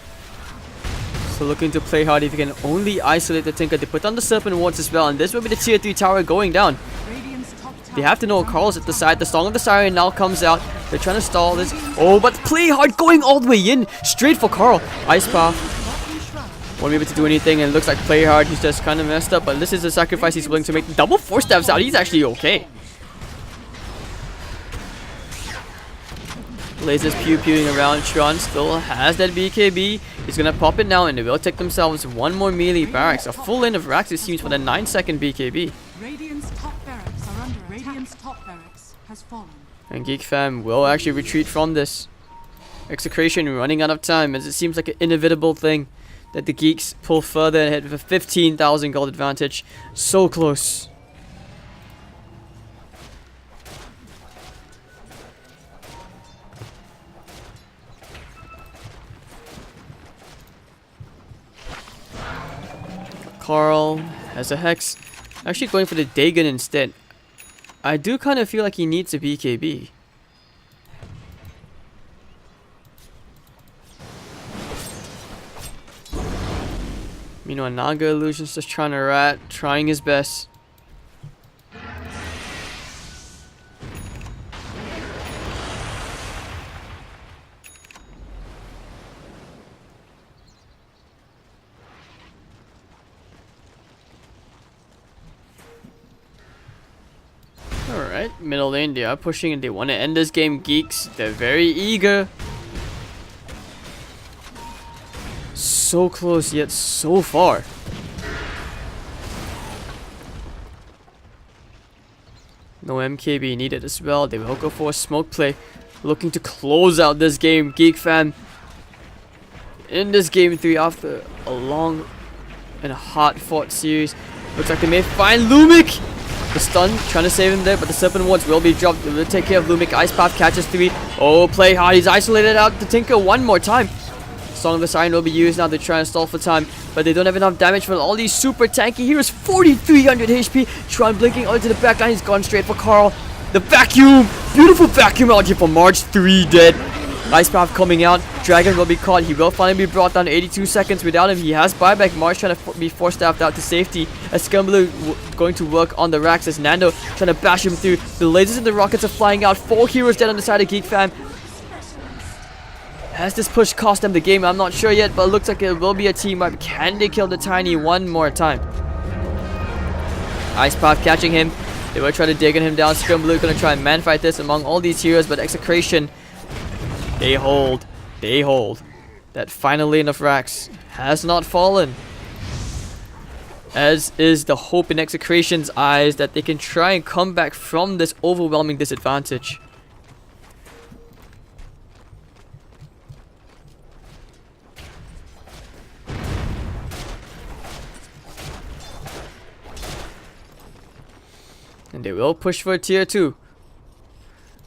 So looking to play hard if you can only isolate the Tinker. They put on the Serpent Wards as well, and this will be the tier 3 tower going down. Radiant's top tower. They have to know is under Carl's at the attack. side. The Song of the Siren now comes out. They're trying to stall this. Oh, but play hard going all the way in. Straight for Carl. Ice Path. Bottom shrine. Won't be able to do anything, and it looks like play hard. He's just kind of messed up, but this is a sacrifice he's willing to make. Double 4 steps out. He's actually okay. Lasers pew-pewing around. Tron still has that BKB. He's gonna pop it now, and they will take themselves one more melee barracks. A full lane of racks, it seems, for the 9-second BKB. Radiant's top barracks are under attack. Radiant's top barracks has fallen. And GeekFam will actually retreat from this. Execration running out of time, as it seems like an inevitable thing that the Geeks pull further ahead with a 15,000 gold advantage. So close. Carl has a Hex. Actually going for the Dagon instead. I do kind of feel like he needs a BKB. Meanwhile, Naga Illusion's just trying to rat, trying his best. Alright, middle lane, they are pushing and they want to end this game. Geeks, they're very eager. So close yet so far. No MKB needed as well. They will go for a smoke play. Looking to close out this game. GeekFam in this game 3 after a long and hard fought series. Looks like they may find Lumik. The stun, trying to save him there, but the Serpent Wards will be dropped. They will take care of Lumik. Ice Path catches 3. Oh, play hard. He's isolated out the Tinker one more time. Song of the Siren will be used now to try and stall for time, but they don't have enough damage for all these super tanky heroes. 4,300 HP. Tron blinking onto the backline. He's gone straight for Carl. The vacuum! Beautiful vacuum out here for March. 3 dead. Ice Path coming out. Dragon will be caught. He will finally be brought down 82 seconds. Without him, he has buyback. March trying to be force-staffed out to safety. As Scumbaloo going to work on the racks. As Nando trying to bash him through. The lasers and the rockets are flying out. 4 heroes dead on the side of GeekFam. Has this push cost them the game? I'm not sure yet, but it looks like it will be a team wipe. Can they kill the Tiny one more time? Ice Path catching him. They will try to dig him down. Scumbaloo gonna try and man fight this among all these heroes, but Execration, they hold. They hold. That final lane of racks has not fallen. as is the hope in Execration's eyes that they can try and come back from this overwhelming disadvantage. And they will push for a tier 2.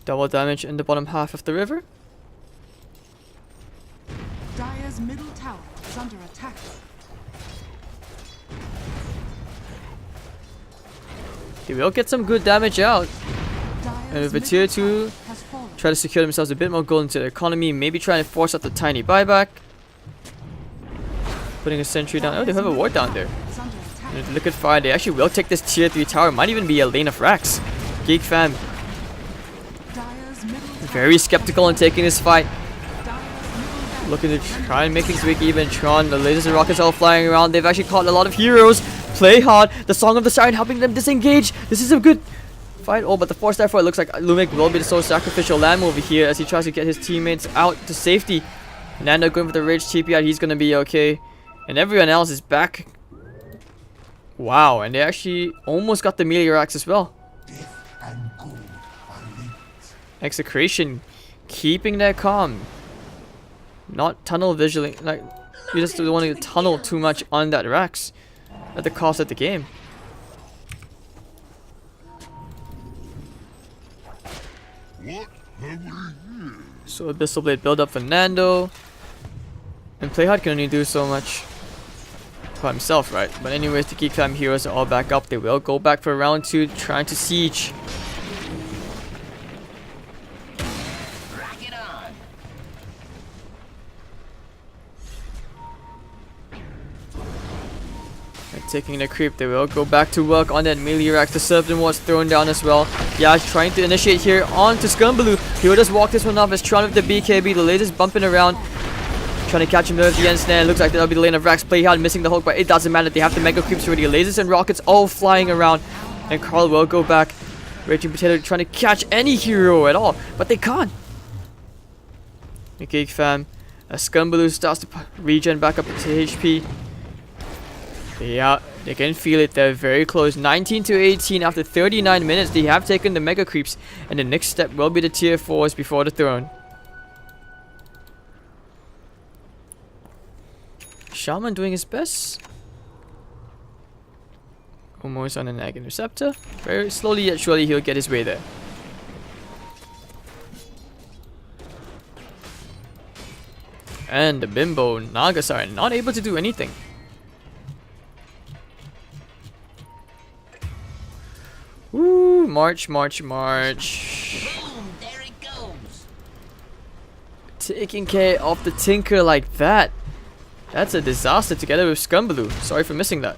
Double damage in the bottom half of the river. Dire's middle tower is under attack. They will get some good damage out. Dire's And with a middle tier 2, tower has fallen. try to secure themselves a bit more gold into their economy. Maybe try and force out the tiny buyback. Putting a sentry down. Oh, they have a ward down there. Is under attack. And look at fire. They actually will take this tier 3 tower. Might even be a lane of racks. GeekFam Dire's middle tower very skeptical in taking this fight. Dire's middle tower Looking to try and make things break even. Tron, the lasers and rockets all flying around. They've actually caught a lot of heroes. Play hard. The Song of the Siren helping them disengage. This is a good fight. Oh, but the 4-star for it looks like Lumic will be the sole sacrificial lamb over here as he tries to get his teammates out to safety. Nando going for the rage TP out. He's going to be okay. And everyone else is back. Wow, and they actually almost got the meteor axe as well. Execration keeping their calm. Not tunnel visually. Like, you just don't want to tunnel too much on that Rax at the cost of the game. So Abyssal Blade build up for Nando. And Playhard can only do so much by himself, right? But anyways, the GeekFam heroes are all back up. They will go back for round 2, trying to siege. Rock it on. And taking the creep, they will go back to work on that melee rack. The Serpent was thrown down as well. Yeah, trying to initiate here onto Scumbaloo. He'll just walk this one off as Tron with the BKB. The lasers bumping around. Trying to catch him there at the end snare. Looks like that'll be the lane of Rax. Play hard, missing the hook, but it doesn't matter. They have the mega creeps already. Lasers and rockets all flying around. And Carl will go back. Raging Potato trying to catch any hero at all, but they can't. The GeekFam, as Scumbaloo starts to regen back up to HP. Yeah, they can feel it. They're very close. 19 to 18 after 39 minutes. They have taken the mega creeps, and the next step will be the tier 4s before the throne. Shaman doing his best. Almost on an Egg Interceptor. Very slowly yet surely he'll get his way there. And the Bimbo Nagasar not able to do anything. Woo! March. Boom, there it goes. Taking care of the Tinker like that. That's a disaster together with Scumbaloo. Sorry for missing that.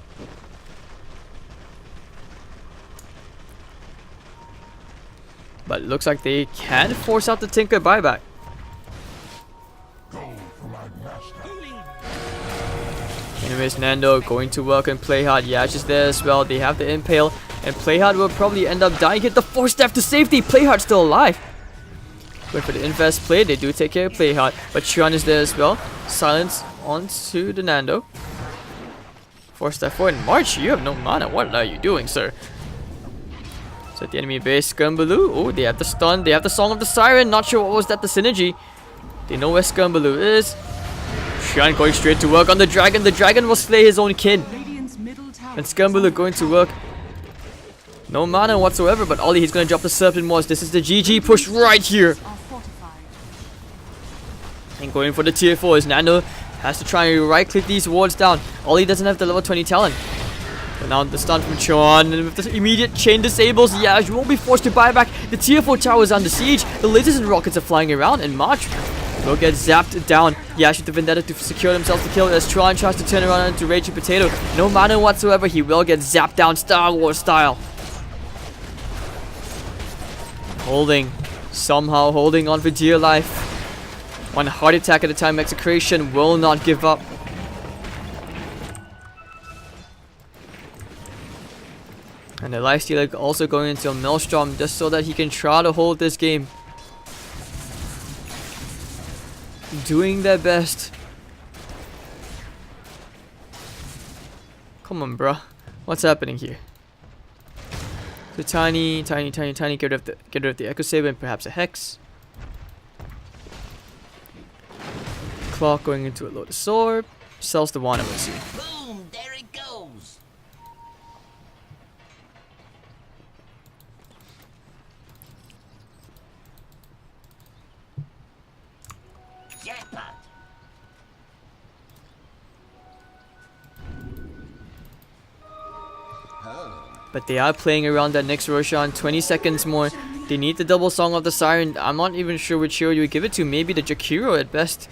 But it looks like they can force out the Tinker buyback. Anyways, Nando going to work and Playhard. Yash is there as well. They have the Impale. And Playhard will probably end up dying. Hit the 4-step to safety. Playhard still alive. Wait for the invest play. They do take care of Playhard. But Shion is there as well. Silence onto the Nando. 4-step forward. March, you have no mana. What are you doing, sir? So at the enemy base, Scumbaloo. Oh, they have the stun. They have the Song of the Siren. Not sure what was that, the synergy. They know where Scumbaloo is. Shion going straight to work on the dragon. The dragon will slay his own kin. Radiant's middle tower And Scumbaloo going to work. No mana whatsoever, but Ollie, he's going to drop the Serpent Moss. This is the GG push right here. are fortified. And going for the tier 4 is Nando. Has to try and right click these wards down. Ollie doesn't have the level 20 talent. But now the stun from Chon, and with the immediate chain disables, Yash will be forced to buy back. The tier 4 tower is under siege. The lasers and rockets are flying around, and March will get zapped down. Yash with the Vendetta to secure themselves to kill as Tron tries to turn around into Raging Potato. No mana whatsoever, he will get zapped down Star Wars style. Somehow holding on for dear life. One heart attack at a time, Execration will not give up. And the lifestealer also going into a Maelstrom just so that he can try to hold this game. Doing their best. Come on, bruh. What's happening here? So tiny, get rid of the Echo Saber and perhaps a Hex. Clock going into a Lotus Orb. Sells the Wand, let's see. Boom! There it goes. Jackpot. But they are playing around that next Roshan. 20 seconds more. They need the double Song of the Siren. I'm not even sure which hero you would give it to. Maybe the Jakiro at best.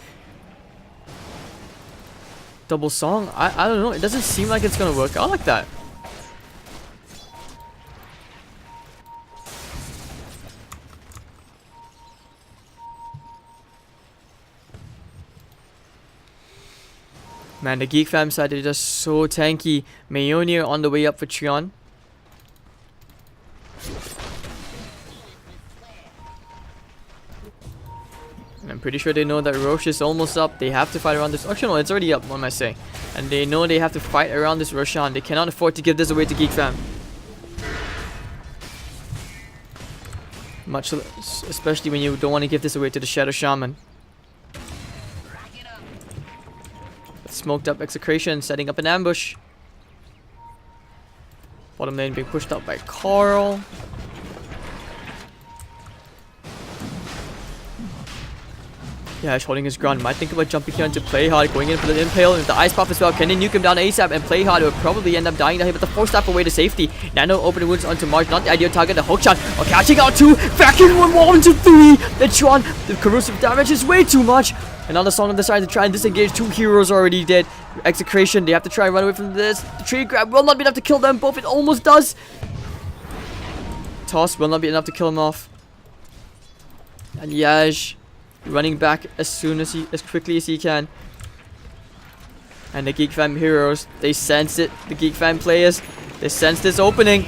Double Song? I don't know. It doesn't seem like it's gonna work out like that. Man, the GeekFam side is just so tanky. Mjolnir on the way up for Trion. And I'm pretty sure they know that Roche is almost up. They have to fight around this. Actually, no, it's already up. What am I saying? And they know they have to fight around this Roshan. They cannot afford to give this away to GeekFam. Much, especially when you don't want to give this away to the Shadow Shaman. Smoked up Execration, setting up an ambush. Bottom lane being pushed out by Carl. Yeah, he's holding his ground. Might think about jumping here into Play Hard, going in for the Impale with the Ice Pop as well. Can they nuke him down ASAP? And Play Hard will probably end up dying down here, but the 4-step away to safety. Nano open wounds onto March, not the ideal target. The hook shot, catching out 2, vacuum 1 to 3. The Tron, the corrosive damage is way too much. Another Song on the side to try and disengage. 2 heroes already dead. Execration, they have to try and run away from this. The tree grab will not be enough to kill them both. It almost does. Toss will not be enough to kill him off. And Yaj running back as quickly as he can. And the GeekFam heroes, they sense it. The GeekFam players, they sense this opening.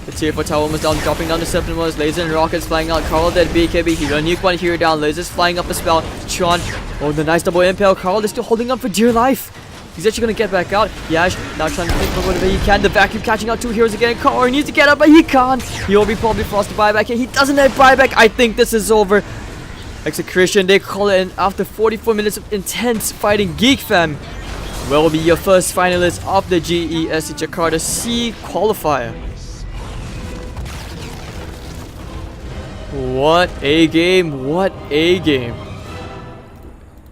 The tier 4 tower almost down, dropping down the Septimus. Laser and rockets flying out. Carl dead. BKB. He will nuke one hero down. Lasers flying up as well. Tron. Oh, the nice double impale. Carl is still holding on for dear life. He's actually going to get back out. Yash now trying to think for whatever he can. The vacuum catching out 2 heroes again. Carl needs to get up, but he can't. He will be probably forced to buyback here. He doesn't have buyback. I think this is over. Execration, they call it in after 44 minutes of intense fighting. GeekFam will be your first finalist of the GESC Jakarta C Qualifier. What a game, what a game.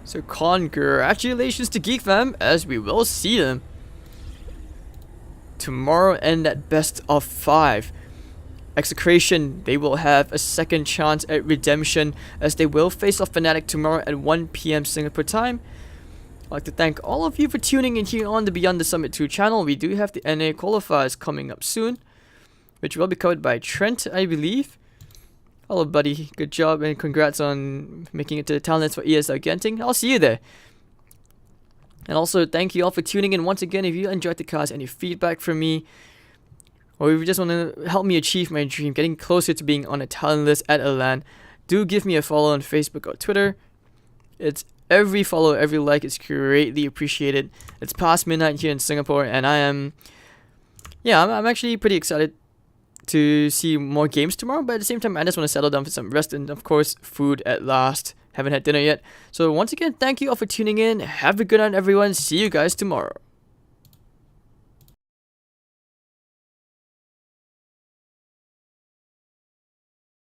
So congratulations to GeekFam, as we will see them tomorrow and at best of 5. Execration, they will have a second chance at redemption as they will face off Fnatic tomorrow at 1 PM Singapore time. I'd like to thank all of you for tuning in here on the Beyond the Summit 2 channel. We do have the NA qualifiers coming up soon, which will be covered by Trent, I believe. Hello buddy, good job and congrats on making it to the talents for ESL Genting. I'll see you there. And also thank you all for tuning in once again. If you enjoyed the cast, any feedback from me, or if you just want to help me achieve my dream, getting closer to being on a talent list at LAN, do give me a follow on Facebook or Twitter. It's every follow, every like is greatly appreciated. It's past midnight here in Singapore, and I'm actually pretty excited to see more games tomorrow, but at the same time I just want to settle down for some rest and of course food at last. Haven't had dinner yet. So once again, thank you all for tuning in. Have a good night everyone. See you guys tomorrow.